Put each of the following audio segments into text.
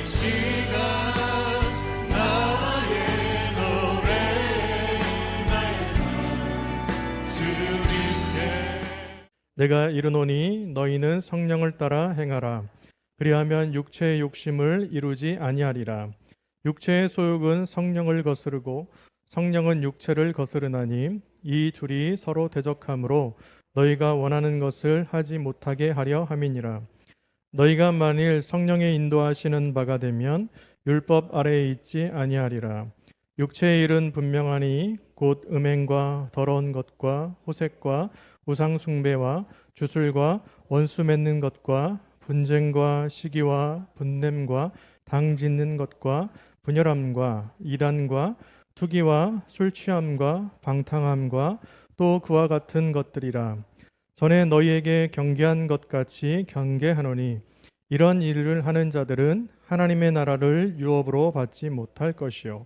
시간 나의 노래 나의 삶 주님께 내가 이르노니 너희는 성령을 따라 행하라. 그리하면 육체의 욕심을 이루지 아니하리라. 육체의 소욕은 성령을 거스르고 성령은 육체를 거스르나니 이 둘이 서로 대적하므로 너희가 원하는 것을 하지 못하게 하려 함이니라. 너희가 만일 성령의 인도하시는 바가 되면 율법 아래에 있지 아니하리라. 육체의 일은 분명하니 곧 음행과 더러운 것과 호색과 우상 숭배와 주술과 원수 맺는 것과 분쟁과 시기와 분냄과 당 짓는 것과 분열함과 이단과 투기와 술 취함과 방탕함과 또 그와 같은 것들이라. 전에 너희에게 경계한 것 같이 경계하노니 이런 일을 하는 자들은 하나님의 나라를 유업으로 받지 못할 것이요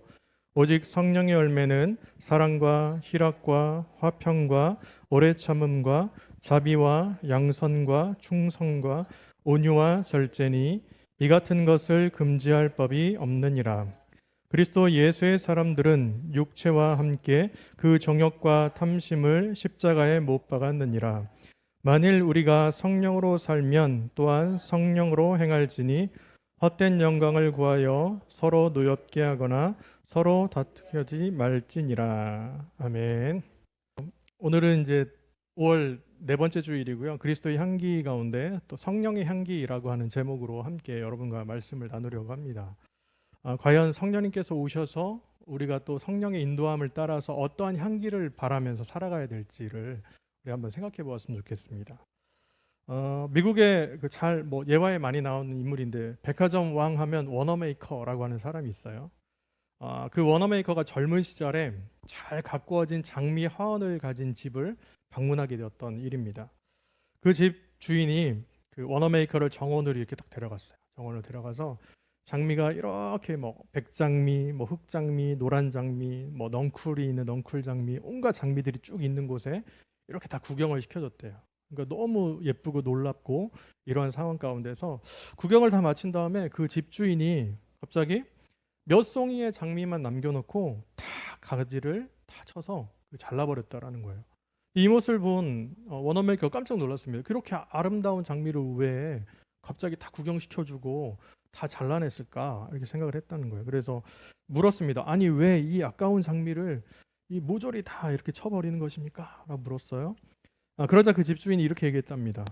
오직 성령의 열매는 사랑과 희락과 화평과 오래 참음과 자비와 양선과 충성과 온유와 절제니 이 같은 것을 금지할 법이 없느니라. 그리스도 예수의 사람들은 육체와 함께 그 정욕과 탐심을 십자가에 못 박았느니라. 만일 우리가 성령으로 살면 또한 성령으로 행할지니 헛된 영광을 구하여 서로 노엽게 하거나 서로 다투지 말지니라. 아멘. 오늘은 이제 5월 네 번째 주일이고요. 그리스도의 향기 가운데 또 성령의 향기라고 하는 제목으로 함께 여러분과 말씀을 나누려고 합니다. 과연 성령님께서 오셔서 우리가 또 성령의 인도함을 따라서 어떠한 향기를 바라면서 살아가야 될지를 우리 한번 생각해 보았으면 좋겠습니다. 미국의 예화에 많이 나오는 인물인데 백화점 왕 하면 워너메이커라고 하는 사람이 있어요. 그 워너메이커가 젊은 시절에 잘 가꾸어진 장미 화원을 가진 집을 방문하게 되었던 일입니다. 그 집 주인이 그 워너메이커를 정원으로 이렇게 딱 데려갔어요. 정원을 데려가서 장미가 이렇게 백장미, 흑장미, 노란 장미, 넝쿨이 있는 넝쿨 장미, 온갖 장미들이 쭉 있는 곳에 이렇게 다 구경을 시켜줬대요. 그러니까 너무 예쁘고 놀랍고 이러한 상황 가운데서 구경을 다 마친 다음에 그 집주인이 갑자기 몇 송이의 장미만 남겨놓고 다 가지를 다 쳐서 잘라버렸다라는 거예요. 이 모습을 본 워너메이커가 깜짝 놀랐습니다. 그렇게 아름다운 장미를 왜 갑자기 다 구경시켜주고 다 잘라냈을까 이렇게 생각을 했다는 거예요. 그래서 물었습니다. 아니 왜 이 아까운 장미를 이 모조리 다 이렇게 쳐버리는 것입니까? 라고 물었어요. 그러자 그 집주인이 이렇게 얘기했답니다.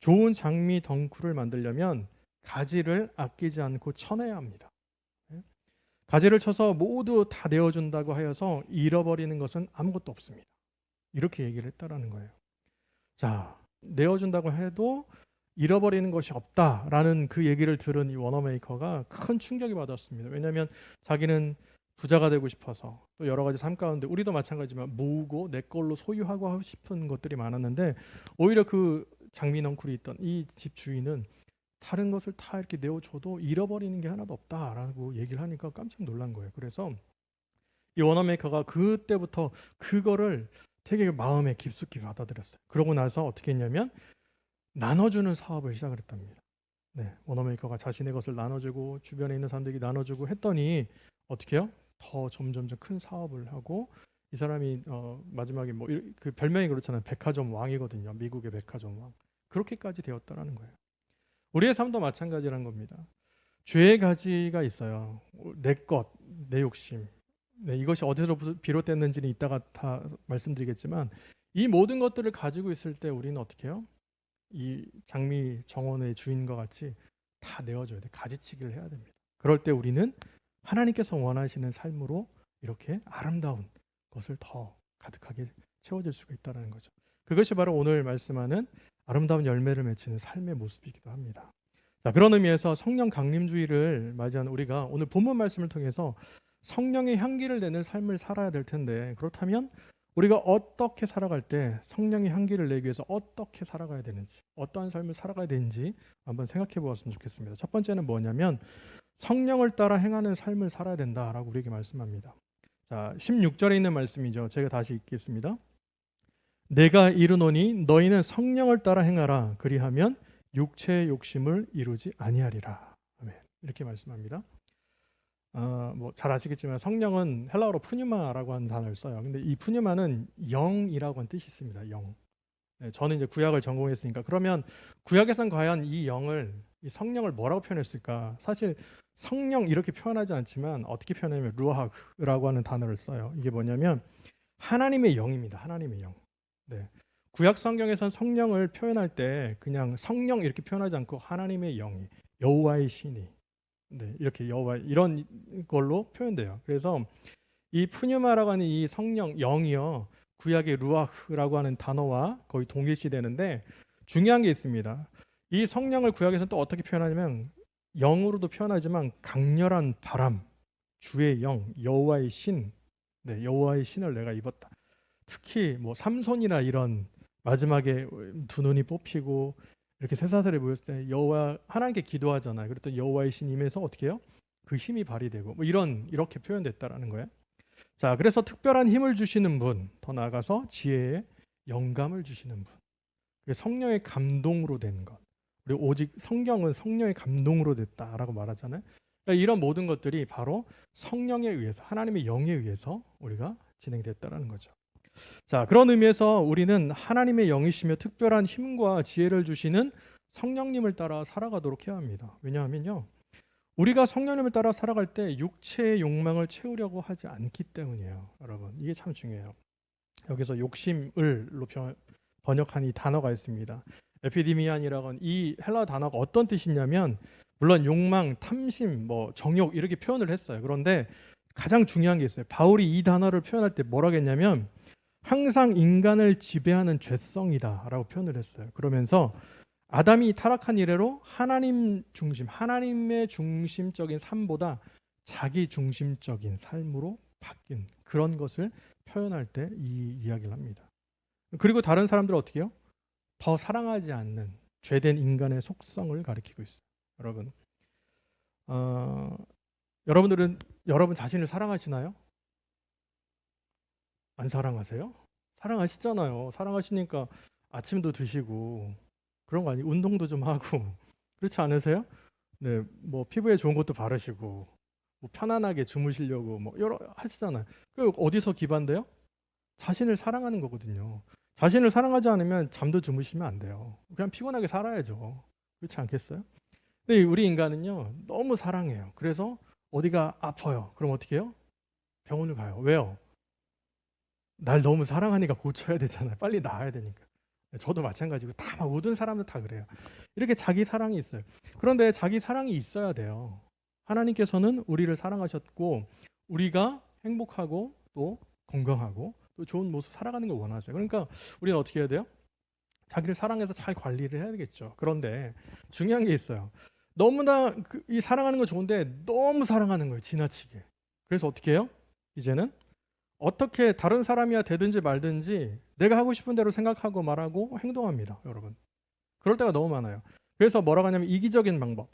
좋은 장미 덩쿨을 만들려면 가지를 아끼지 않고 쳐내야 합니다. 가지를 쳐서 모두 다 내어준다고 하여서 잃어버리는 것은 아무것도 없습니다. 이렇게 얘기를 했다라는 거예요. 자, 내어준다고 해도 잃어버리는 것이 없다라는 그 얘기를 들은 이 워너메이커가 큰 충격을 받았습니다. 왜냐하면 자기는 부자가 되고 싶어서 또 여러 가지 삶 가운데 우리도 마찬가지지만 모으고 내 걸로 소유하고 하고 싶은 것들이 많았는데 오히려 그 장미 넝쿨이 있던 이 집 주인은 다른 것을 다 이렇게 내어줘도 잃어버리는 게 하나도 없다라고 얘기를 하니까 깜짝 놀란 거예요. 그래서 이 워너메이커가 그때부터 그거를 되게 마음에 깊숙이 받아들였어요. 그러고 나서 어떻게 했냐면 나눠주는 사업을 시작을 했답니다. 워너메이커가 자신의 것을 나눠주고 주변에 있는 사람들에게 나눠주고 했더니 어떻게 해요? 더 점점 큰 사업을 하고 이 사람이 마지막에 그 별명이 그렇잖아요. 백화점 왕이거든요. 미국의 백화점 왕. 그렇게까지 되었다라는 거예요. 우리의 삶도 마찬가지라는 겁니다. 죄의 가지가 있어요. 내 것, 내 욕심. 이것이 어디서 비롯됐는지는 이따가 다 말씀드리겠지만 이 모든 것들을 가지고 있을 때 우리는 어떻게 해요? 이 장미 정원의 주인과 같이 다 내어줘야 돼. 가지치기를 해야 됩니다. 그럴 때 우리는 하나님께서 원하시는 삶으로 이렇게 아름다운 것을 더 가득하게 채워질 수가 있다는 거죠. 그것이 바로 오늘 말씀하는 아름다운 열매를 맺히는 삶의 모습이기도 합니다. 자, 그런 의미에서 성령 강림주의를 맞이하는 우리가 오늘 본문 말씀을 통해서 성령의 향기를 내는 삶을 살아야 될 텐데 그렇다면 우리가 어떻게 살아갈 때 성령의 향기를 내기 위해서 어떻게 살아가야 되는지 어떠한 삶을 살아가야 되는지 한번 생각해 보았으면 좋겠습니다. 첫 번째는 뭐냐면 성령을 따라 행하는 삶을 살아야 된다라고 우리에게 말씀합니다. 자, 16절에 있는 말씀이죠. 제가 다시 읽겠습니다. 내가 이르노니 너희는 성령을 따라 행하라. 그리하면 육체의 욕심을 이루지 아니하리라. 아멘. 이렇게 이렇게 말씀합니다. 뭐 잘 아시겠지만 성령은 헬라어로 푸뉴마라고 하는 단어를 써요. 근데 이 푸뉴마는 영이라고 하는 뜻이 있습니다. 영. 네, 저는 이제 구약을 전공했으니까 그러면 구약에선 과연 이 영을 이 성령을 뭐라고 표현했을까? 사실 성령 이렇게 표현하지 않지만 어떻게 표현하냐면 루아흐라고 하는 단어를 써요. 이게 뭐냐면 하나님의 영입니다. 하나님의 영. 네. 구약 성경에선 성령을 표현할 때 그냥 성령 이렇게 표현하지 않고 하나님의 영이 여호와의 신이 네, 이렇게 여호와 이런 걸로 표현돼요. 그래서 이 푸뉴마라고 하는 이 성령 영이요. 구약의 루아흐라고 하는 단어와 거의 동일시되는데 중요한 게 있습니다. 이 성령을 구약에서는 또 어떻게 표현하냐면 영으로도 표현하지만 강렬한 바람, 주의 영, 여호와의 신, 네, 여호와의 신을 내가 입었다. 특히 뭐 삼손이나 이런 마지막에 두 눈이 뽑히고 이렇게 쇠사슬에 모였을 때 여호와 하나님께 기도하잖아요. 그랬더니 여호와의 신 임해서 어떻게 해요? 그 힘이 발휘되고 뭐 이렇게 표현됐다라는 거예요. 자, 그래서 특별한 힘을 주시는 분, 더 나아가서 지혜의 영감을 주시는 분, 그게 성령의 감동으로 된 것. 그리고 오직 성경은 성령의 감동으로 됐다라고 말하잖아요. 그러니까 이런 모든 것들이 바로 성령에 의해서 하나님의 영에 의해서 우리가 진행됐다라는 거죠. 자, 그런 의미에서 우리는 하나님의 영이시며 특별한 힘과 지혜를 주시는 성령님을 따라 살아가도록 해야 합니다. 왜냐하면요, 우리가 성령님을 따라 살아갈 때 육체의 욕망을 채우려고 하지 않기 때문이에요. 여러분, 이게 참 중요해요. 여기서 욕심을로 번역한 이 단어가 있습니다. 에피디미안이라고 하는 이 헬라 단어가 어떤 뜻이냐면 물론 욕망, 탐심, 뭐 정욕 이렇게 표현을 했어요. 그런데 가장 중요한 게 있어요. 바울이 이 단어를 표현할 때 뭐라고 했냐면 항상 인간을 지배하는 죄성이다라고 표현을 했어요. 그러면서 아담이 타락한 이래로 하나님 중심, 하나님의 중심적인 삶보다 자기 중심적인 삶으로 바뀐 그런 것을 표현할 때 이 이야기를 합니다. 그리고 다른 사람들은 어떻게 해요? 더 사랑하지 않는 죄된 인간의 속성을 가리키고 있어요. 여러분, 여러분들은 여러분 자신을 사랑하시나요? 안 사랑하세요? 사랑하시잖아요. 사랑하시니까 아침도 드시고 그런 거 아니에요? 운동도 좀 하고 그렇지 않으세요? 네, 뭐 피부에 좋은 것도 바르시고 뭐 편안하게 주무시려고 뭐 여러 하시잖아요. 그 어디서 기반돼요? 자신을 사랑하는 거거든요. 자신을 사랑하지 않으면 잠도 주무시면 안 돼요. 그냥 피곤하게 살아야죠. 그렇지 않겠어요? 근데 우리 인간은요 너무 사랑해요. 그래서 어디가 아파요. 그럼 어떻게 해요? 병원을 가요. 왜요? 날 너무 사랑하니까 고쳐야 되잖아요. 빨리 나아야 되니까. 저도 마찬가지고 다 모든 사람들 다 그래요. 이렇게 자기 사랑이 있어요. 그런데 자기 사랑이 있어야 돼요. 하나님께서는 우리를 사랑하셨고 우리가 행복하고 또 건강하고 또 좋은 모습 살아가는 걸 원하세요. 그러니까 우리는 어떻게 해야 돼요? 자기를 사랑해서 잘 관리를 해야 되겠죠. 그런데 중요한 게 있어요. 너무나 이 사랑하는 거 좋은데 너무 사랑하는 거예요. 지나치게. 그래서 어떻게 해요? 이제는 어떻게 다른 사람이야 되든지 말든지 내가 하고 싶은 대로 생각하고 말하고 행동합니다. 여러분. 그럴 때가 너무 많아요. 그래서 뭐라고 하냐면 이기적인 방법.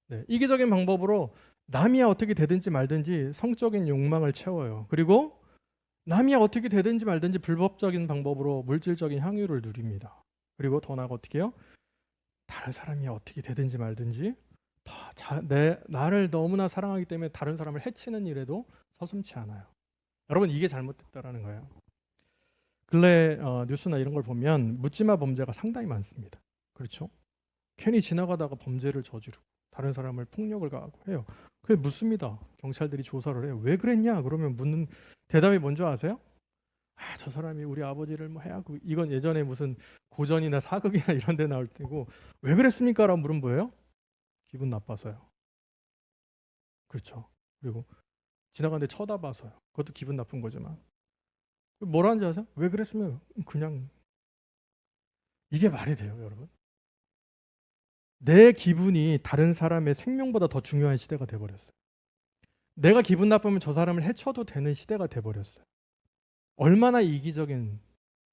네, 이기적인 방법으로 남이야 어떻게 되든지 말든지 성적인 욕망을 채워요. 그리고 남이야 어떻게 되든지 말든지 불법적인 방법으로 물질적인 향유를 누립니다. 그리고 더 나아가 어떻게 해요? 다른 사람이야 어떻게 되든지 말든지 나를 너무나 사랑하기 때문에 다른 사람을 해치는 일에도 서슴지 않아요. 여러분, 이게 잘못됐다라는 거예요. 근래 뉴스나 이런 걸 보면 묻지마 범죄가 상당히 많습니다. 그렇죠? 괜히 지나가다가 범죄를 저지르고 다른 사람을 폭력을 가하고 해요. 그게 묻습니다. 경찰들이 조사를 해요. 왜 그랬냐? 그러면 묻는 대답이 뭔지 아세요? 저 사람이 우리 아버지를 뭐 해하고, 이건 예전에 무슨 고전이나 사극이나 이런 데 나올 때고, 왜 그랬습니까? 라고 물은 뭐예요? 기분 나빠서요. 그렇죠. 그리고 지나가는데 쳐다봐서요. 그것도 기분 나쁜 거지만. 뭐라는지 아세요? 왜 그랬으면 그냥. 이게 말이 돼요, 여러분? 내 기분이 다른 사람의 생명보다 더 중요한 시대가 돼버렸어요. 내가 기분 나쁘면 저 사람을 해쳐도 되는 시대가 돼버렸어요. 얼마나 이기적인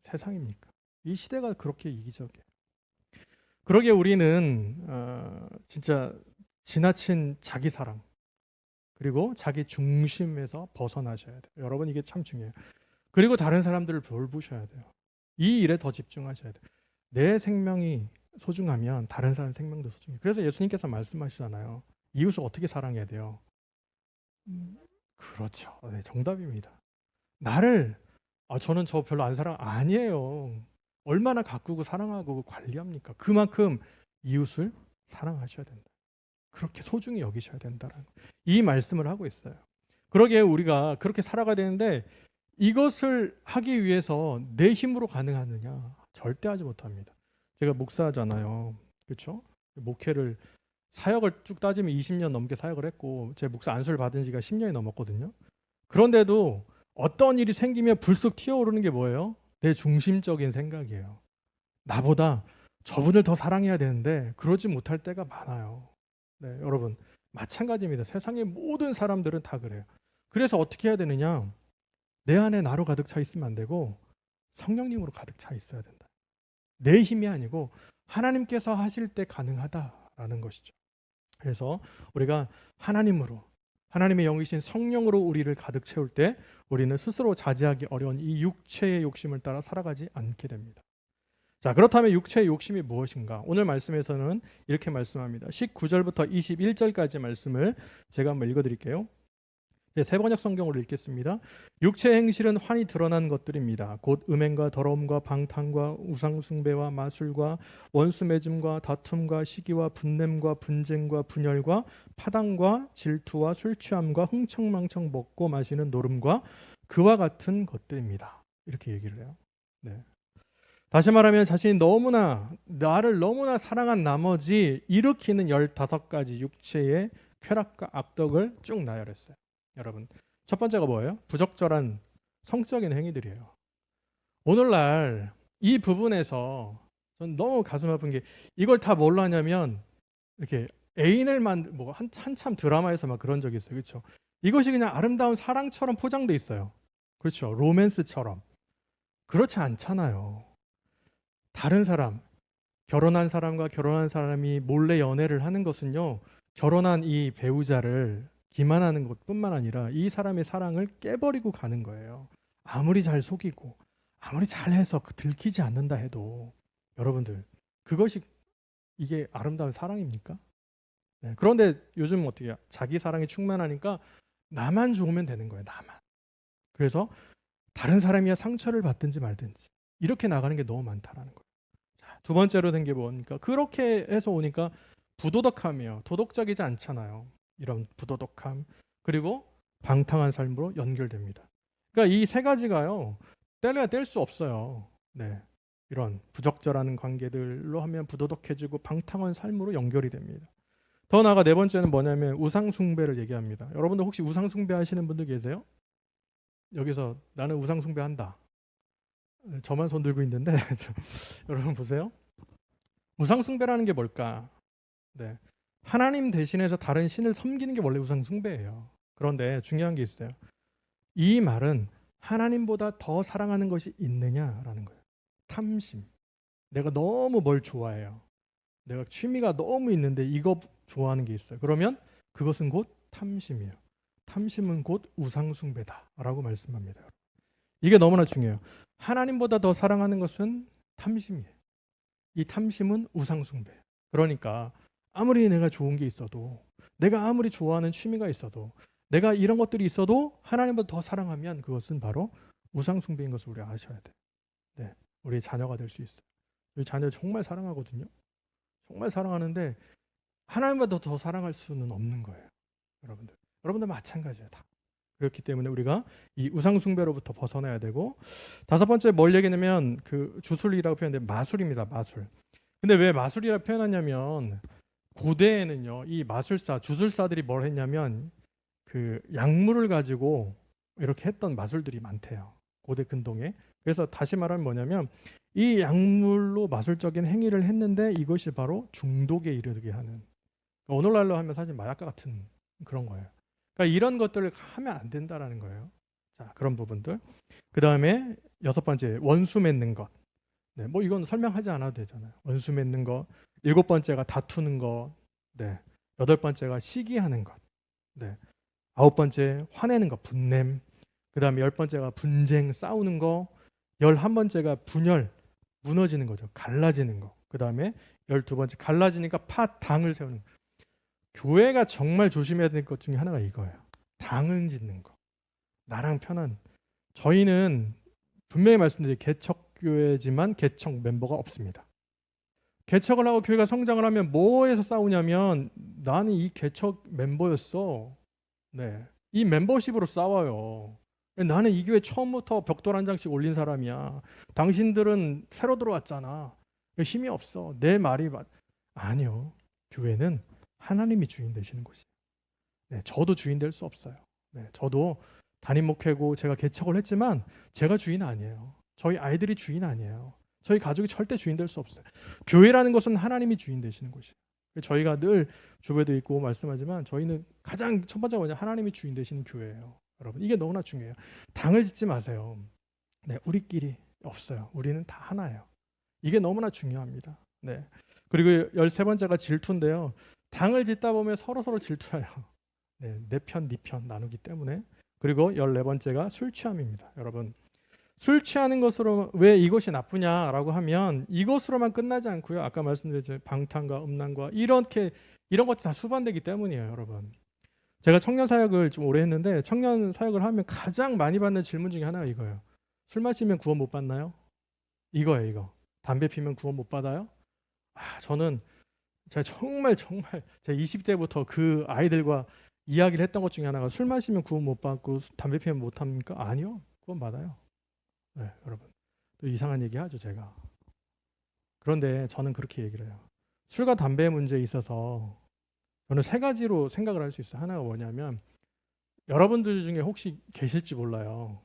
세상입니까? 이 시대가 그렇게 이기적이에요. 그러기에 우리는 진짜 지나친 자기 사랑 그리고 자기 중심에서 벗어나셔야 돼요. 여러분, 이게 참 중요해요. 그리고 다른 사람들을 돌보셔야 돼요. 이 일에 더 집중하셔야 돼요. 내 생명이 소중하면 다른 사람 생명도 소중해요. 그래서 예수님께서 말씀하시잖아요. 이웃을 어떻게 사랑해야 돼요? 그렇죠. 네, 정답입니다. 나를 저는 저 별로 안 사랑 아니에요. 얼마나 가꾸고 사랑하고 관리합니까? 그만큼 이웃을 사랑하셔야 된다. 그렇게 소중히 여기셔야 된다라는 이 말씀을 하고 있어요. 그러기에 우리가 그렇게 살아가야 되는데 이것을 하기 위해서 내 힘으로 가능하느냐? 절대 하지 못합니다. 제가 목사잖아요. 그렇죠? 목회를 사역을 쭉 따지면 20년 넘게 사역을 했고 제 목사 안수를 받은 지가 10년이 넘었거든요. 그런데도 어떤 일이 생기면 불쑥 튀어오르는 게 뭐예요? 내 중심적인 생각이에요. 나보다 저분을 더 사랑해야 되는데 그러지 못할 때가 많아요. 네, 여러분 마찬가지입니다. 세상의 모든 사람들은 다 그래요. 그래서 어떻게 해야 되느냐? 내 안에 나로 가득 차 있으면 안 되고 성령님으로 가득 차 있어야 된다. 내 힘이 아니고 하나님께서 하실 때 가능하다라는 것이죠. 그래서 우리가 하나님으로 하나님의 영이신 성령으로 우리를 가득 채울 때 우리는 스스로 자제하기 어려운 이 육체의 욕심을 따라 살아가지 않게 됩니다. 자, 그렇다면 육체의 욕심이 무엇인가? 오늘 말씀에서는 이렇게 말씀합니다. 19절부터 21절까지 말씀을 제가 한번 읽어드릴게요. 세 번역 성경으로 읽겠습니다. 육체의 행실은 환히 드러난 것들입니다. 곧 음행과 더러움과 방탕과 우상숭배와 마술과 원수매짐과 다툼과 시기와 분냄과 분쟁과 분열과 파당과 질투와 술취함과 흥청망청 먹고 마시는 노름과 그와 같은 것들입니다. 이렇게 얘기를 해요. 네. 다시 말하면 자신이 나를 너무나 사랑한 나머지 일으키는 15가지 육체의 쾌락과 악덕을 쭉 나열했어요. 여러분, 첫 번째가 뭐예요? 부적절한 성적인 행위들이에요. 오늘날 이 부분에서 전 너무 가슴 아픈 게 이걸 다 뭘로 하냐면 이렇게 애인을 한참 드라마에서 막 그런 적이 있어요. 그렇죠? 이것이 그냥 아름다운 사랑처럼 포장돼 있어요. 그렇죠? 로맨스처럼. 그렇지 않잖아요. 다른 사람, 결혼한 사람과 결혼한 사람이 몰래 연애를 하는 것은요. 결혼한 이 배우자를 기만하는 것뿐만 아니라 이 사람의 사랑을 깨버리고 가는 거예요. 아무리 잘 속이고 아무리 잘해서 들키지 않는다 해도 여러분들 이게 아름다운 사랑입니까? 네, 그런데 요즘 어떻게 해요? 자기 사랑이 충만하니까 나만 좋으면 되는 거예요. 나만. 그래서 다른 사람이야 상처를 받든지 말든지 이렇게 나가는 게 너무 많다라는 거예요. 자, 두 번째로 된 게 뭡니까? 그렇게 해서 오니까 부도덕함이에요. 도덕적이지 않잖아요. 이런 부도덕함 그리고 방탕한 삶으로 연결됩니다. 그러니까 이 세 가지가요. 떼려야 뗄 수 없어요. 네, 이런 부적절한 관계들로 하면 부도덕해지고 방탕한 삶으로 연결이 됩니다. 더 나아가 네 번째는 뭐냐면 우상숭배를 얘기합니다. 여러분들 혹시 우상숭배 하시는 분들 계세요? 여기서 나는 우상숭배 한다. 저만 손 들고 있는데 여러분 보세요. 우상숭배라는 게 뭘까? 네, 하나님 대신해서 다른 신을 섬기는 게 원래 우상숭배예요. 그런데 중요한 게 있어요. 이 말은 하나님보다 더 사랑하는 것이 있느냐라는 거예요. 탐심. 내가 너무 뭘 좋아해요. 내가 취미가 너무 있는데 이거 좋아하는 게 있어요. 그러면 그것은 곧 탐심이에요. 탐심은 곧 우상숭배다라고 말씀합니다. 이게 너무나 중요해요. 하나님보다 더 사랑하는 것은 탐심이에요. 이 탐심은 우상숭배예요. 그러니까 아무리 내가 좋은 게 있어도 내가 아무리 좋아하는 취미가 있어도 내가 이런 것들이 있어도 하나님보다 더 사랑하면 그것은 바로 우상숭배인 것을 우리가 아셔야 돼요. 네, 우리의 자녀가 될 수 있어요. 우리 자녀 정말 사랑하거든요. 정말 사랑하는데 하나님보다 더 사랑할 수는 없는 거예요. 여러분들 마찬가지예요. 다. 그렇기 때문에 우리가 이 우상숭배로부터 벗어나야 되고 다섯 번째 뭘 얘기냐면 그 주술이라고 표현되는 마술입니다. 마술. 근데 왜 마술이라고 표현하냐면 고대에는요, 이 주술사들이 뭘 했냐면 그 약물을 가지고 이렇게 했던 마술들이 많대요. 고대 근동에. 그래서 다시 말하면 뭐냐면 이 약물로 마술적인 행위를 했는데 이것이 바로 중독에 이르게 하는. 오늘날로 하면 사실 마약과 같은 그런 거예요. 그러니까 이런 것들을 하면 안 된다라는 거예요. 자, 그런 부분들. 그 다음에 여섯 번째 원수 맺는 것. 네, 뭐 이건 설명하지 않아도 되잖아요. 원수 맺는 것. 일곱 번째가 다투는 것. 네. 여덟 번째가 시기하는 것. 네. 아홉 번째 화내는 것, 분냄. 그 다음에 열 번째가 분쟁, 싸우는 거. 11번째가 분열, 무너지는 거죠. 갈라지는 거. 그 다음에 12번째 갈라지니까 파당을 세우는 거. 교회가 정말 조심해야 될 것 중에 하나가 이거예요. 당을 짓는 거. 나랑 편한. 저희는 분명히 말씀드린 개척교회지만 개척 멤버가 없습니다. 개척을 하고 교회가 성장을 하면 뭐에서 싸우냐면 나는 이 개척 멤버였어. 네, 이 멤버십으로 싸워요. 나는 이 교회 처음부터 벽돌 한 장씩 올린 사람이야. 당신들은 새로 들어왔잖아. 힘이 없어. 내 말이 아니요. 교회는 하나님이 주인 되시는 곳이에요. 네, 저도 주인 될 수 없어요. 네, 저도 담임 목회고 제가 개척을 했지만 제가 주인 아니에요. 저희 아이들이 주인 아니에요. 저희 가족이 절대 주인 될 수 없어요. 교회라는 것은 하나님이 주인 되시는 곳이에요. 저희가 늘 주배도 있고 말씀하지만 저희는 가장 첫 번째가 뭐냐, 하나님이 주인 되시는 교회예요. 여러분, 이게 너무나 중요해요. 당을 짓지 마세요. 네, 우리끼리 없어요. 우리는 다 하나예요. 이게 너무나 중요합니다. 네. 그리고 13번째가 질투인데요. 당을 짓다 보면 서로 질투해요. 네, 내 편, 네 편 나누기 때문에. 그리고 14번째가 술 취함입니다. 여러분, 술 취하는 것으로 왜 이것이 나쁘냐라고 하면 이것으로만 끝나지 않고요. 아까 말씀드렸죠. 방탕과 음란과 이런 것이 다 수반되기 때문이에요, 여러분. 제가 청년 사역을 좀 오래 했는데 청년 사역을 하면 가장 많이 받는 질문 중에 하나가 이거예요. 술 마시면 구원 못 받나요? 이거예요, 이거. 담배 피면 구원 못 받아요? 저는 제가 정말 제 20대부터 그 아이들과 이야기를 했던 것 중에 하나가 술 마시면 구원 못 받고 담배 피면 못 합니까? 아니요. 구원 받아요. 네, 여러분. 또 이상한 얘기 하죠, 제가. 그런데 저는 그렇게 얘기를 해요. 술과 담배 문제에 있어서 저는 세 가지로 생각을 할 수 있어요. 하나가 뭐냐면 여러분들 중에 혹시 계실지 몰라요.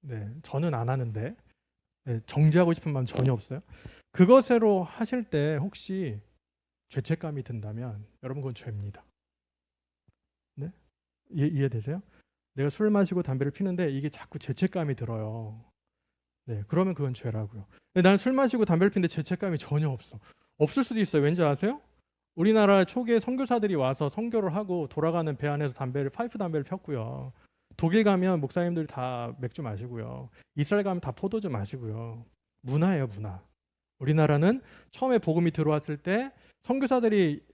네, 저는 안 하는데 네, 정지하고 싶은 마음 전혀 없어요. 그것으로 하실 때 혹시 죄책감이 든다면 여러분 그건 죄입니다. 네? 이해되세요? 내가 술 마시고 담배를 피는데 이게 자꾸 죄책감이 들어요. 네, 그러면 그건 죄라고요. 근데 난 술 마시고 담배를 피는데 죄책감이 전혀 없어. 없을 수도 있어요. 왠지 아세요? 우리나라 초기에 선교사들이 와서 선교를 하고 돌아가는 배 안에서 파이프 담배를 폈고요. 독일 가면 목사님들 다 맥주 마시고요. 이스라엘 가면 다 포도주 마시고요. 문화예요, 문화. 우리나라는 처음에 복음이 들어왔을 때 선교사들이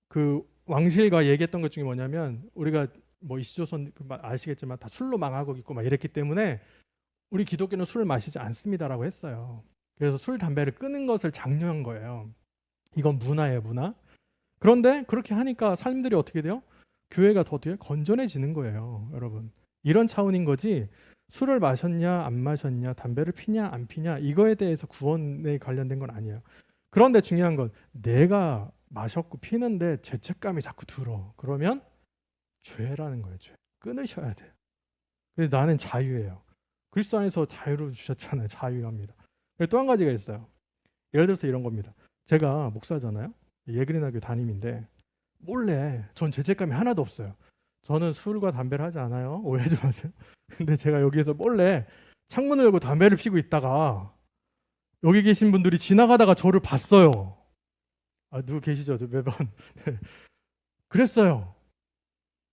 그 왕실과 얘기했던 것 중에 뭐냐면 우리가 뭐 이시조선 아시겠지만 다 술로 망하고 있고 막 이랬기 때문에 우리 기독교는 술을 마시지 않습니다라고 했어요. 그래서 술 담배를 끊는 것을 장려한 거예요. 이건 문화예요, 문화. 그런데 그렇게 하니까 사람들이 어떻게 돼요? 교회가 더 어떻게 건전해지는 거예요, 여러분. 이런 차원인 거지. 술을 마셨냐 안 마셨냐, 담배를 피냐 안 피냐 이거에 대해서 구원에 관련된 건 아니에요. 그런데 중요한 건 내가 마셨고 피는데 죄책감이 자꾸 들어. 그러면 죄라는 거예요. 죄. 끊으셔야 돼요. 근데 나는 자유예요. 그리스도 안에서 자유를 주셨잖아요. 자유합니다. 또 한 가지가 있어요. 예를 들어서 이런 겁니다. 제가 목사잖아요. 예그린학교 담임인데 몰래 전 죄책감이 하나도 없어요. 저는 술과 담배를 하지 않아요. 오해하지 마세요. 근데 제가 여기에서 몰래 창문을 열고 담배를 피고 있다가 여기 계신 분들이 지나가다가 저를 봤어요. 누구 계시죠? 저 매번. 네. 그랬어요.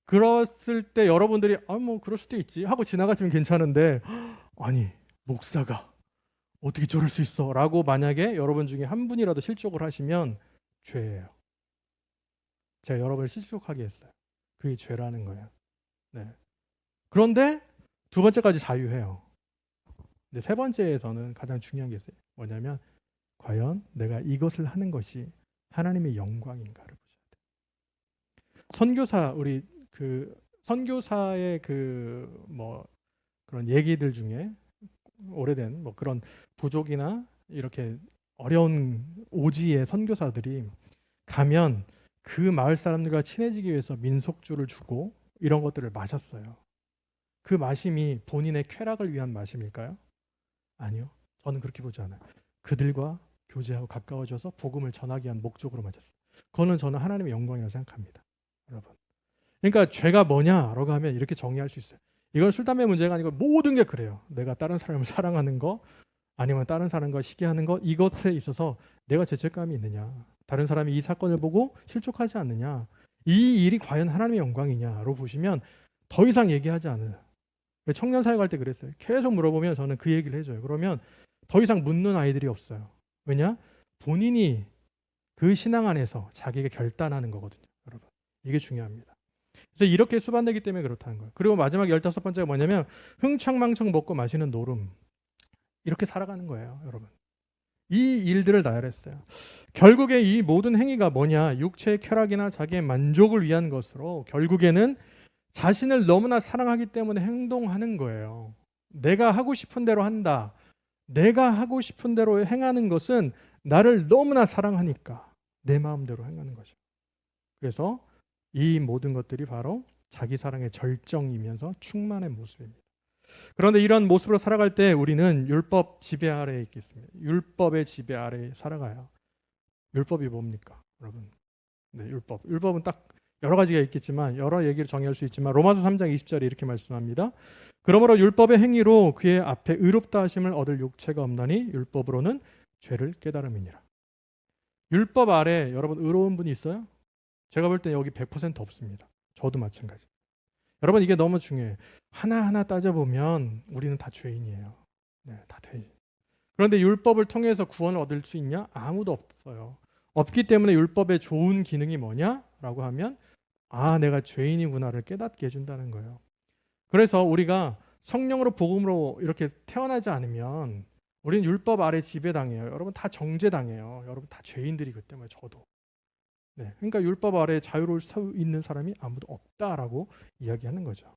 그랬을 때 여러분들이 뭐 그럴 수도 있지 하고 지나가시면 괜찮은데 아니 목사가 어떻게 저럴 수 있어? 라고 만약에 여러분 중에 한 분이라도 실족을 하시면 죄예요. 제가 여러분을 실족하게 했어요. 그게 죄라는 거예요. 네. 그런데 두 번째까지 자유해요. 근데 세 번째에서는 가장 중요한 게 있어요. 뭐냐면 과연 내가 이것을 하는 것이 하나님의 영광인가를 보셔야 돼요. 선교사 우리 그 선교사의 그 뭐 그런 얘기들 중에 오래된 뭐 그런 부족이나 이렇게 어려운 오지의 선교사들이 가면 그 마을 사람들과 친해지기 위해서 민속주를 주고 이런 것들을 마셨어요. 그 마심이 본인의 쾌락을 위한 마심일까요? 아니요. 저는 그렇게 보지 않아요. 그들과 교제하고 가까워져서 복음을 전하기 위한 목적으로 마셨어요. 그거는 저는 하나님의 영광이라고 생각합니다. 여러분. 그러니까 죄가 뭐냐라고 하면 이렇게 정의할 수 있어요. 이건 술, 담배 문제가 아니고 모든 게 그래요. 내가 다른 사람을 사랑하는 거 아니면 다른 사람과 시기하는 것 이것에 있어서 내가 죄책감이 있느냐, 다른 사람이 이 사건을 보고 실족하지 않느냐, 이 일이 과연 하나님의 영광이냐로 보시면 더 이상 얘기하지 않아요. 청년 사역할 때 그랬어요. 계속 물어보면 저는 그 얘기를 해줘요. 그러면 더 이상 묻는 아이들이 없어요. 왜냐? 본인이 그 신앙 안에서 자기가 결단하는 거거든요. 여러분, 이게 중요합니다. 그래서 이렇게 수반되기 때문에 그렇다는 거예요. 그리고 마지막 15번째가 뭐냐면 흥청망청 먹고 마시는 노름. 이렇게 살아가는 거예요, 여러분. 이 일들을 나열했어요. 결국에 이 모든 행위가 뭐냐? 육체의 쾌락이나 자기의 만족을 위한 것으로 결국에는 자신을 너무나 사랑하기 때문에 행동하는 거예요. 내가 하고 싶은 대로 한다. 내가 하고 싶은 대로 행하는 것은 나를 너무나 사랑하니까 내 마음대로 행하는 거죠. 그래서 이 모든 것들이 바로 자기 사랑의 절정이면서 충만의 모습입니다. 그런데 이런 모습으로 살아갈 때 우리는 율법 지배 아래에 있겠습니다. 율법의 지배 아래에 살아가요. 율법이 뭡니까, 여러분? 네, 율법. 율법은 딱 여러 가지가 있겠지만 여러 얘기를 정의할 수 있지만 로마서 3장 20절에 이렇게 말씀합니다. 그러므로 율법의 행위로 그의 앞에 의롭다 하심을 얻을 육체가 없나니 율법으로는 죄를 깨달음이니라. 율법 아래 여러분 의로운 분이 있어요? 제가 볼 때 여기 100% 없습니다. 저도 마찬가지. 여러분 이게 너무 중요해요. 하나하나 따져보면 우리는 다 죄인이에요. 네, 다 죄인. 그런데 율법을 통해서 구원을 얻을 수 있냐? 아무도 없어요. 없기 때문에 율법의 좋은 기능이 뭐냐라고 하면 내가 죄인이구나를 깨닫게 해준다는 거예요. 그래서 우리가 성령으로 복음으로 이렇게 태어나지 않으면 우리는 율법 아래 지배당해요. 여러분 다 정죄당해요. 여러분 다 죄인들이기 때문에 저도. 네, 그러니까 율법 아래 자유로울 수 있는 사람이 아무도 없다라고 이야기하는 거죠.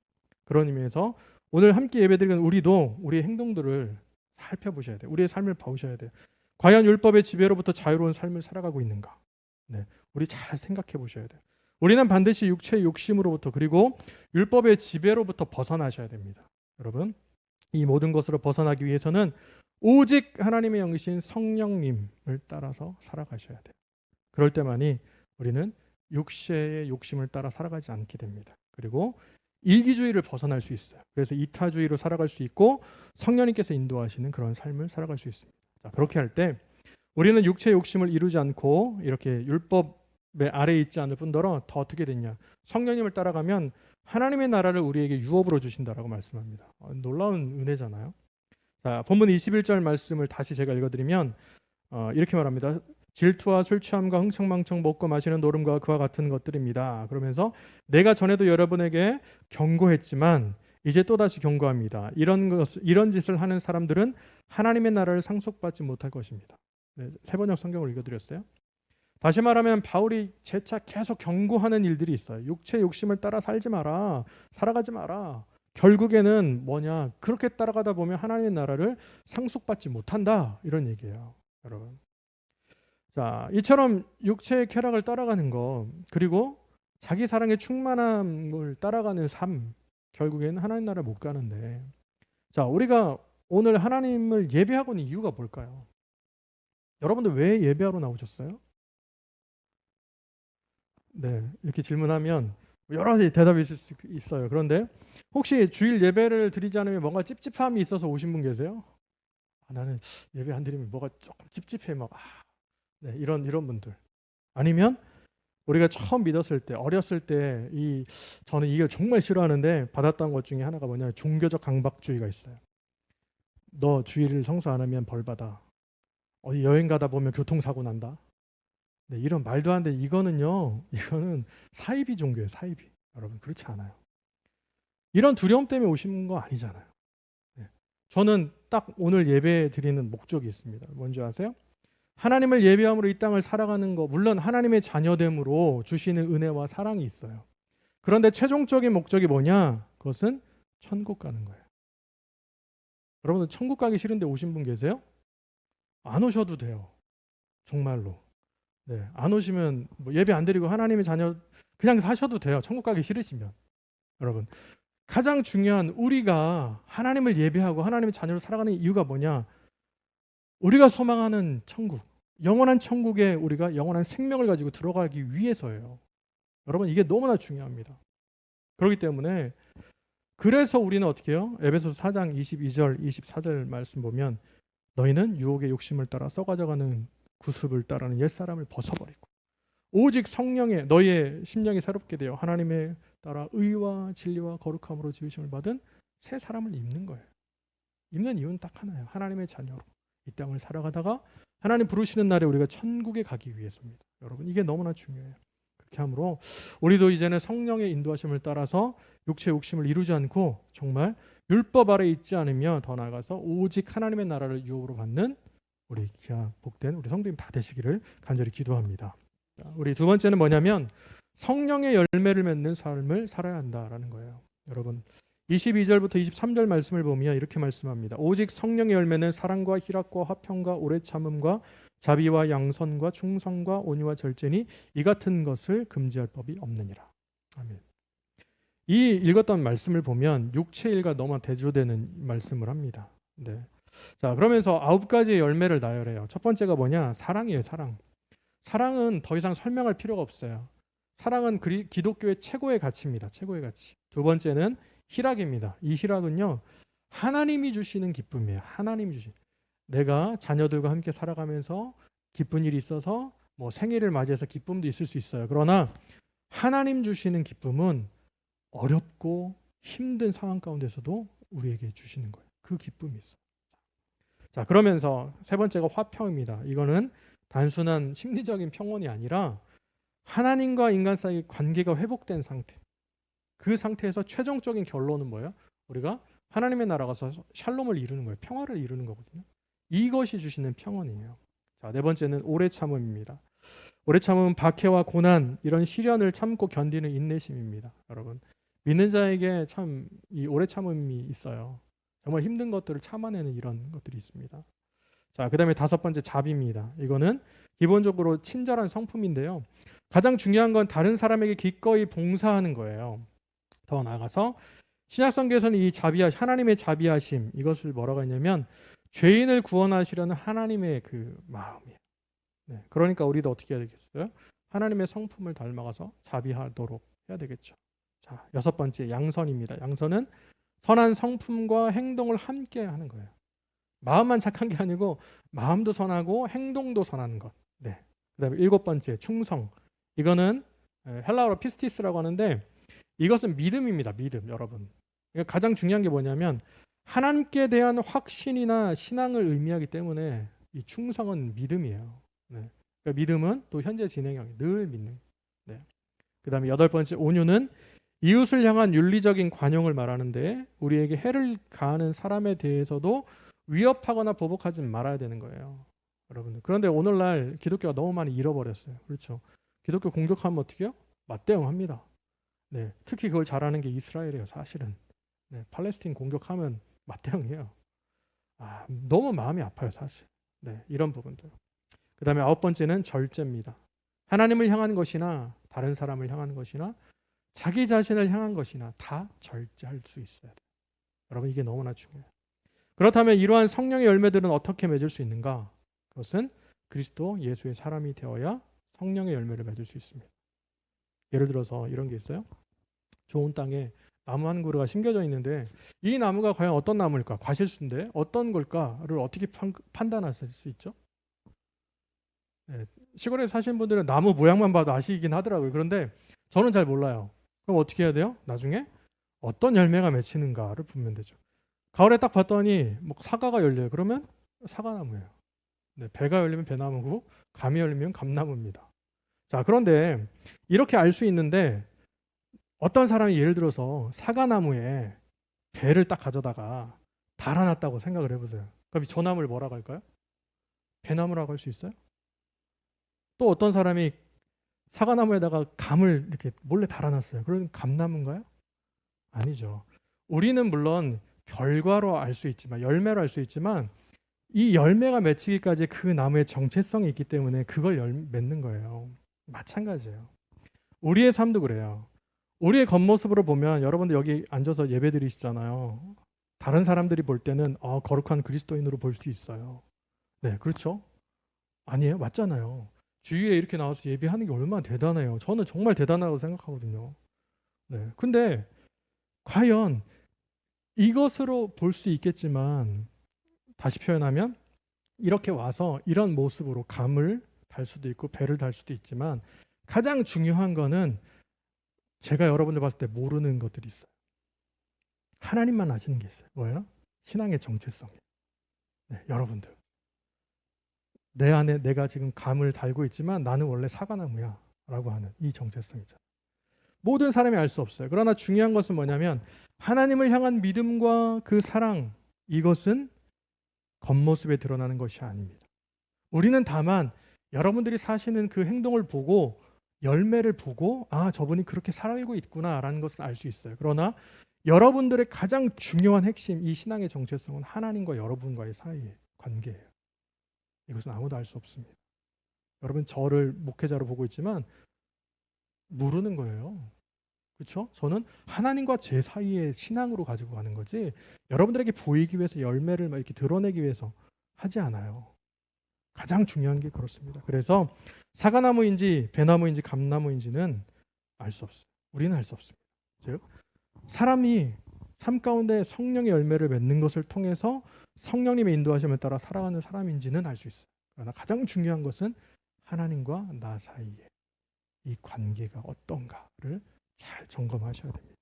그런 의미에서 오늘 함께 예배드리는 우리도 우리의 행동들을 살펴보셔야 돼요. 우리의 삶을 보셔야 돼요. 과연 율법의 지배로부터 자유로운 삶을 살아가고 있는가? 네, 우리 잘 생각해 보셔야 돼요. 우리는 반드시 육체의 욕심으로부터 그리고 율법의 지배로부터 벗어나셔야 됩니다. 여러분, 이 모든 것으로 벗어나기 위해서는 오직 하나님의 영이신 성령님을 따라서 살아가셔야 돼요. 그럴 때만이 우리는 육체의 욕심을 따라 살아가지 않게 됩니다. 그리고 이기주의를 벗어날 수 있어요. 그래서 이타주의로 살아갈 수 있고 성령님께서 인도하시는 그런 삶을 살아갈 수 있습니다. 자, 그렇게 할 때 우리는 육체의 욕심을 이루지 않고 이렇게 율법의 아래에 있지 않을 뿐더러 더 어떻게 됐냐? 성령님을 따라가면 하나님의 나라를 우리에게 유업으로 주신다라고 말씀합니다. 놀라운 은혜잖아요. 자, 본문 21절 말씀을 다시 제가 읽어드리면 이렇게 말합니다. 질투와 술 취함과 흥청망청 먹고 마시는 노름과 그와 같은 것들입니다. 그러면서 내가 전에도 여러분에게 경고했지만 이제 또다시 경고합니다. 이런 짓을 하는 사람들은 하나님의 나라를 상속받지 못할 것입니다. 네, 세번역 성경을 읽어드렸어요. 다시 말하면 바울이 재차 계속 경고하는 일들이 있어요. 육체 욕심을 따라 살지 마라. 살아가지 마라. 결국에는 뭐냐? 그렇게 따라가다 보면 하나님의 나라를 상속받지 못한다. 이런 얘기예요. 여러분. 자, 이처럼 육체의 쾌락을 따라가는 것 그리고 자기 사랑의 충만함을 따라가는 삶 결국에는 하나님 나라를 못 가는데 자, 우리가 오늘 하나님을 예배하고 있는 이유가 뭘까요? 여러분들 왜 예배하러 나오셨어요? 네, 이렇게 질문하면 여러 가지 대답이 있을 수 있어요. 그런데 혹시 주일 예배를 드리지 않으면 뭔가 찝찝함이 있어서 오신 분 계세요? 나는 예배 안 드리면 뭐가 조금 찝찝해 네, 이런 분들. 아니면 우리가 처음 믿었을 때, 어렸을 때 저는 이걸 정말 싫어하는데 받았던 것 중에 하나가 뭐냐? 종교적 강박주의가 있어요. 너 주일을 성수 안 하면 벌 받아. 어디 여행 가다 보면 교통사고 난다. 네, 이런 말도 안 돼. 이거는 사이비 종교예요. 사이비. 여러분 그렇지 않아요. 이런 두려움 때문에 오신 거 아니잖아요. 네. 저는 딱 오늘 예배 드리는 목적이 있습니다. 뭔지 아세요? 하나님을 예배함으로 이 땅을 살아가는 거 물론 하나님의 자녀됨으로 주시는 은혜와 사랑이 있어요. 그런데 최종적인 목적이 뭐냐? 그것은 천국 가는 거예요. 여러분들 천국 가기 싫은데 오신 분 계세요? 안 오셔도 돼요. 정말로. 네, 안 오시면 예배 안 드리고 하나님의 자녀 그냥 사셔도 돼요. 천국 가기 싫으시면. 여러분 가장 중요한 우리가 하나님을 예배하고 하나님의 자녀로 살아가는 이유가 뭐냐? 우리가 소망하는 천국, 영원한 천국에 우리가 영원한 생명을 가지고 들어가기 위해서예요. 여러분 이게 너무나 중요합니다. 그렇기 때문에 그래서 우리는 어떻게 해요? 에베소서 4장 22절 24절 말씀 보면 너희는 유혹의 욕심을 따라 썩어져가는 구습을 따르는 옛사람을 벗어버리고 오직 성령의 너희의 심령이 새롭게 되어 하나님의 따라 의와 진리와 거룩함으로 지으심을 받은 새 사람을 입는 거예요. 입는 이유는 딱 하나예요. 하나님의 자녀로 이 땅을 살아가다가 하나님 부르시는 날에 우리가 천국에 가기 위해서입니다. 여러분 이게 너무나 중요해요. 그렇게 함으로 우리도 이제는 성령의 인도하심을 따라서 육체의 욕심을 이루지 않고 정말 율법 아래 있지 않으며 더 나아가서 오직 하나님의 나라를 유업으로 받는 우리 귀한 복된 우리 성도님 다 되시기를 간절히 기도합니다. 우리 두 번째는 뭐냐면 성령의 열매를 맺는 삶을 살아야 한다라는 거예요. 여러분 22절부터 23절 말씀을 보면 이렇게 말씀합니다. 오직 성령의 열매는 사랑과 희락과 화평과 오래 참음과 자비와 양선과 충성과 온유와 절제니 이 같은 것을 금지할 법이 없느니라. 아멘. 이 읽었던 말씀을 보면 육체 일과 너무 대조되는 말씀을 합니다. 네. 자, 그러면서 9가지의 열매를 나열해요. 첫 번째가 뭐냐? 사랑이에요, 사랑. 사랑은 더 이상 설명할 필요가 없어요. 사랑은 기독교의 최고의 가치입니다. 최고의 가치. 두 번째는 희락입니다. 이 희락은요, 하나님이 주시는 기쁨이에요. 하나님이 주신. 내가 자녀들과 함께 살아가면서 기쁜 일이 있어서 뭐 생일을 맞이해서 기쁨도 있을 수 있어요. 그러나 하나님 주시는 기쁨은 어렵고 힘든 상황 가운데서도 우리에게 주시는 거예요. 그 기쁨이 있어요. 자, 그러면서 세 번째가 화평입니다. 이거는 단순한 심리적인 평온이 아니라 하나님과 인간 사이 관계가 회복된 상태. 그 상태에서 최종적인 결론은 뭐예요? 우리가 하나님의 나라 가서 샬롬을 이루는 거예요. 평화를 이루는 거거든요. 이것이 주시는 평온이에요. 자, 네 번째는 오래 참음입니다. 오래 참음은 박해와 고난, 이런 시련을 참고 견디는 인내심입니다. 여러분, 믿는 자에게 참 이 오래 참음이 있어요. 정말 힘든 것들을 참아내는 이런 것들이 있습니다. 자, 그다음에 다섯 번째 자비입니다. 이거는 기본적으로 친절한 성품인데요. 가장 중요한 건 다른 사람에게 기꺼이 봉사하는 거예요. 더 나아가서 신약성경에서는 이 하나님의 자비하심, 이것을 뭐라고 했냐면 죄인을 구원하시려는 하나님의 그 마음이에요. 네, 그러니까 우리도 어떻게 해야 되겠어요? 하나님의 성품을 닮아가서 자비하도록 해야 되겠죠. 자, 여섯 번째 양선입니다. 양선은 선한 성품과 행동을 함께 하는 거예요. 마음만 착한 게 아니고 마음도 선하고 행동도 선한 것. 네. 그다음에 일곱 번째 충성. 이거는 헬라어로 피스티스라고 하는데 이것은 믿음입니다. 믿음, 여러분. 가장 중요한 게 뭐냐면 하나님께 대한 확신이나 신앙을 의미하기 때문에 이 충성은 믿음이에요. 네. 그러니까 믿음은 또 현재 진행형, 늘 믿는. 네. 그다음에 여덟 번째 온유는 이웃을 향한 윤리적인 관용을 말하는데 우리에게 해를 가하는 사람에 대해서도 위협하거나 보복하지 말아야 되는 거예요. 여러분들. 그런데 오늘날 기독교가 너무 많이 잃어버렸어요. 그렇죠? 기독교 공격하면 어떻게 해요? 맞대응합니다. 네, 특히 그걸 잘하는 게 이스라엘이에요. 사실은. 네, 팔레스틴 공격하면 맞대응해요. 너무 마음이 아파요. 사실. 네, 이런 부분들. 그 다음에 아홉 번째는 절제입니다. 하나님을 향한 것이나 다른 사람을 향한 것이나 자기 자신을 향한 것이나 다 절제할 수 있어야 돼요. 여러분, 이게 너무나 중요해요. 그렇다면 이러한 성령의 열매들은 어떻게 맺을 수 있는가? 그것은 그리스도 예수의 사람이 되어야 성령의 열매를 맺을 수 있습니다. 예를 들어서 이런 게 있어요. 좋은 땅에 나무 한 그루가 심겨져 있는데 이 나무가 과연 어떤 나무일까? 과실수인데 어떤 걸까를 어떻게 판단하실 수 있죠? 네, 시골에 사시는 분들은 나무 모양만 봐도 아시긴 하더라고요. 그런데 저는 잘 몰라요. 그럼 어떻게 해야 돼요? 나중에 어떤 열매가 맺히는가를 보면 되죠. 가을에 딱 봤더니 뭐 사과가 열려요. 그러면 사과나무예요. 네, 배가 열리면 배나무고 감이 열리면 감나무입니다. 자, 그런데 이렇게 알 수 있는데 어떤 사람이 예를 들어서 사과나무에 배를 딱 가져다가 달아놨다고 생각을 해보세요. 그럼 저 나무를 뭐라고 할까요? 배나무라고 할 수 있어요? 또 어떤 사람이 사과나무에다가 감을 이렇게 몰래 달아놨어요. 그럼 감나무인가요? 아니죠. 우리는 물론 결과로 알 수 있지만, 열매로 알 수 있지만 이 열매가 맺히기까지 그 나무의 정체성이 있기 때문에 그걸 맺는 거예요. 마찬가지예요. 우리의 삶도 그래요. 우리의 겉모습으로 보면 여러분들 여기 앉아서 예배 드리시잖아요. 다른 사람들이 볼 때는 거룩한 그리스도인으로 볼 수 있어요. 네, 그렇죠? 아니에요? 맞잖아요. 주위에 이렇게 나와서 예배하는 게 얼마나 대단해요. 저는 정말 대단하다고 생각하거든요. 네, 근데 과연 이것으로 볼 수 있겠지만 다시 표현하면 이렇게 와서 이런 모습으로 감을 달 수도 있고 배를 달 수도 있지만 가장 중요한 거는 제가 여러분들 봤을 때 모르는 것들이 있어요. 하나님만 아시는 게 있어요. 뭐예요? 신앙의 정체성이에요. 네, 여러분들. 내 안에 내가 지금 감을 달고 있지만 나는 원래 사과나무야. 라고 하는 이 정체성이죠. 모든 사람이 알 수 없어요. 그러나 중요한 것은 뭐냐면 하나님을 향한 믿음과 그 사랑, 이것은 겉모습에 드러나는 것이 아닙니다. 우리는 다만 여러분들이 사시는 그 행동을 보고 열매를 보고 저분이 그렇게 살고 있구나라는 것을 알 수 있어요. 그러나 여러분들의 가장 중요한 핵심, 이 신앙의 정체성은 하나님과 여러분과의 사이의 관계예요. 이것은 아무도 알 수 없습니다. 여러분 저를 목회자로 보고 있지만 모르는 거예요. 그렇죠? 저는 하나님과 제 사이의 신앙으로 가지고 가는 거지 여러분들에게 보이기 위해서 열매를 막 이렇게 드러내기 위해서 하지 않아요. 가장 중요한 게 그렇습니다. 그래서 사과나무인지 배나무인지 감나무인지는 알 수 없어요. 우리는 알 수 없습니다. 즉 사람이 삶 가운데 성령의 열매를 맺는 것을 통해서 성령님의 인도하심을 따라 살아가는 사람인지는 알 수 있어요. 그러나 가장 중요한 것은 하나님과 나 사이에 이 관계가 어떤가를 잘 점검하셔야 됩니다.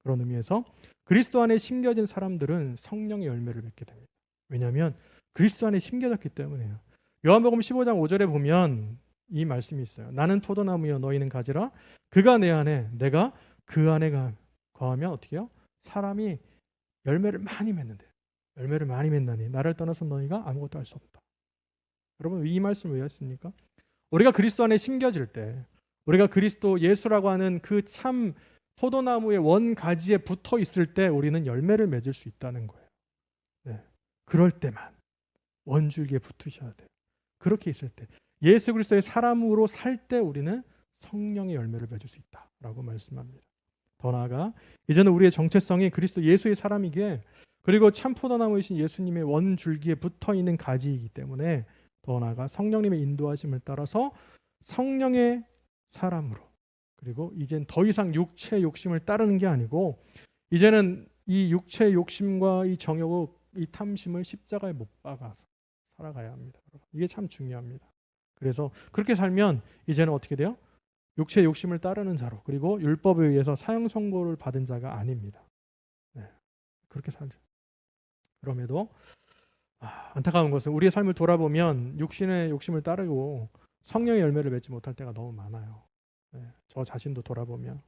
그런 의미에서 그리스도 안에 심겨진 사람들은 성령의 열매를 맺게 됩니다. 왜냐하면 그리스도 안에 심겨졌기 때문에요. 요한복음 15장 5절에 보면 이 말씀이 있어요. 나는 포도나무여 너희는 가지라. 그가 내 안에 내가 그 안에 거하면 어떻게 해요? 사람이 열매를 많이 맺는데 열매를 많이 맺나니 나를 떠나서 너희가 아무것도 할 수 없다. 여러분 이 말씀을 왜 했습니까? 우리가 그리스도 안에 심겨질 때 우리가 그리스도 예수라고 하는 그 참 포도나무의 원가지에 붙어 있을 때 우리는 열매를 맺을 수 있다는 거예요. 네. 그럴 때만 원줄기에 붙으셔야 돼요. 그렇게 있을 때 예수 그리스도의 사람으로 살 때 우리는 성령의 열매를 맺을 수 있다라고 말씀합니다. 더 나아가 이제는 우리의 정체성이 그리스도 예수의 사람이기에 그리고 참 포도나무이신 예수님의 원줄기에 붙어있는 가지이기 때문에 더 나아가 성령님의 인도하심을 따라서 성령의 사람으로 그리고 이젠 더 이상 육체의 욕심을 따르는 게 아니고 이제는 이 육체의 욕심과 이 정욕, 이 탐심을 십자가에 못 박아서 살아가야 합니다. 이게 참 중요합니다. 그래서 그렇게 살면 이제는 어떻게 돼요? 육체의 욕심을 따르는 자로 그리고 율법에 의해서 사형 선고를 받은 자가 아닙니다. 네, 그렇게 살죠. 그럼에도 안타까운 것은 우리의 삶을 돌아보면 육신의 욕심을 따르고 성령의 열매를 맺지 못할 때가 너무 많아요. 네, 저 자신도 돌아보면.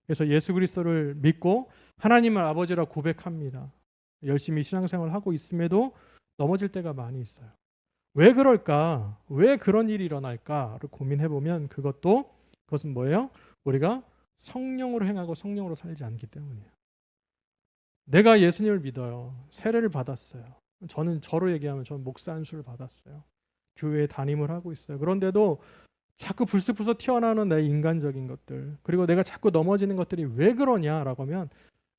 그래서 예수 그리스도를 믿고 하나님을 아버지라 고백합니다. 열심히 신앙생활을 하고 있음에도 넘어질 때가 많이 있어요. 왜 그럴까? 왜 그런 일이 일어날까를 고민해보면 그것은 뭐예요? 우리가 성령으로 행하고 성령으로 살지 않기 때문이에요. 내가 예수님을 믿어요. 세례를 받았어요. 저로 얘기하면 저는 목사 안수를 받았어요. 교회에 담임을 하고 있어요. 그런데도 자꾸 불쑥불쑥 튀어나오는 내 인간적인 것들 그리고 내가 자꾸 넘어지는 것들이 왜 그러냐라고 하면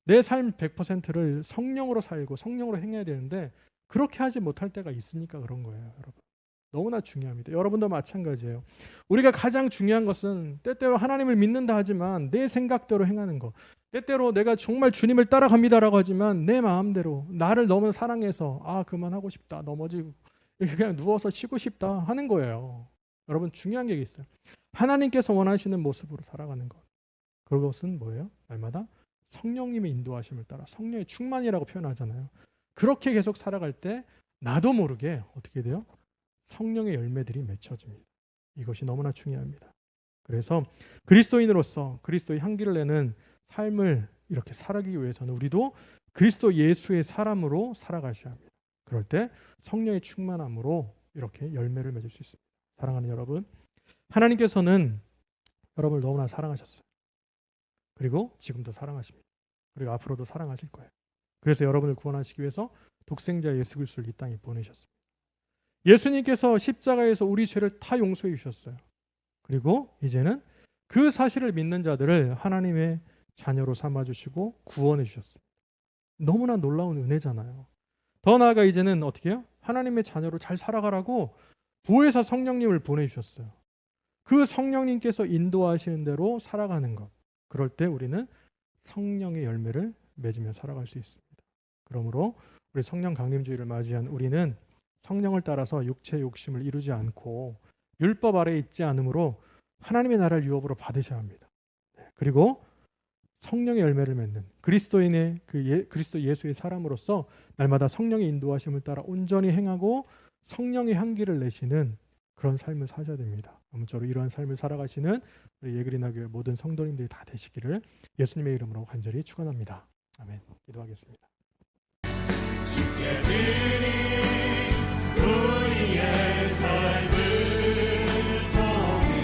내 삶 100%를 성령으로 살고 성령으로 행해야 되는데 그렇게 하지 못할 때가 있으니까 그런 거예요. 여러분 너무나 중요합니다. 여러분도 마찬가지예요. 우리가 가장 중요한 것은 때때로 하나님을 믿는다 하지만 내 생각대로 행하는 것 때때로 내가 정말 주님을 따라갑니다라고 하지만 내 마음대로 나를 너무 사랑해서 그만하고 싶다 넘어지고 그냥 누워서 쉬고 싶다 하는 거예요. 여러분 중요한 게 있어요. 하나님께서 원하시는 모습으로 살아가는 것 그것은 뭐예요? 날마다 성령님의 인도하심을 따라 성령의 충만이라고 표현하잖아요. 그렇게 계속 살아갈 때 나도 모르게 어떻게 돼요? 성령의 열매들이 맺혀집니다. 이것이 너무나 중요합니다. 그래서 그리스도인으로서 그리스도의 향기를 내는 삶을 이렇게 살아가기 위해서는 우리도 그리스도 예수의 사람으로 살아가셔야 합니다. 그럴 때 성령의 충만함으로 이렇게 열매를 맺을 수 있습니다. 사랑하는 여러분, 하나님께서는 여러분을 너무나 사랑하셨어요. 그리고 지금도 사랑하십니다. 그리고 앞으로도 사랑하실 거예요. 그래서 여러분을 구원하시기 위해서 독생자 예수 그리스도를 이 땅에 보내셨습니다. 예수님께서 십자가에서 우리 죄를 다 용서해 주셨어요. 그리고 이제는 그 사실을 믿는 자들을 하나님의 자녀로 삼아주시고 구원해 주셨습니다. 너무나 놀라운 은혜잖아요. 더 나아가 이제는 어떻게 해요? 하나님의 자녀로 잘 살아가라고 보혜사 성령님을 보내주셨어요. 그 성령님께서 인도하시는 대로 살아가는 것. 그럴 때 우리는 성령의 열매를 맺으며 살아갈 수 있습니다. 그러므로 우리 성령 강림주의를 맞이한 우리는 성령을 따라서 육체의 욕심을 이루지 않고 율법 아래에 있지 않으므로 하나님의 나라를 유업으로 받으셔야 합니다. 그리고 성령의 열매를 맺는 그리스도인의 그리스도 예수의 사람으로서 날마다 성령의 인도하심을 따라 온전히 행하고 성령의 향기를 내시는 그런 삶을 사셔야 됩니다. 아무쪼록 이러한 삶을 살아가시는 우리 예그리나 교회 모든 성도님들이 다 되시기를 예수님의 이름으로 간절히 축원합니다. 아멘. 기도하겠습니다. 주께 드린 우리의 삶을 통해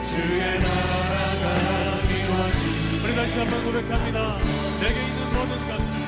주의 나라가 이루어지게. 우리 다시 한번 고백합니다. 내게 있는 모든 것을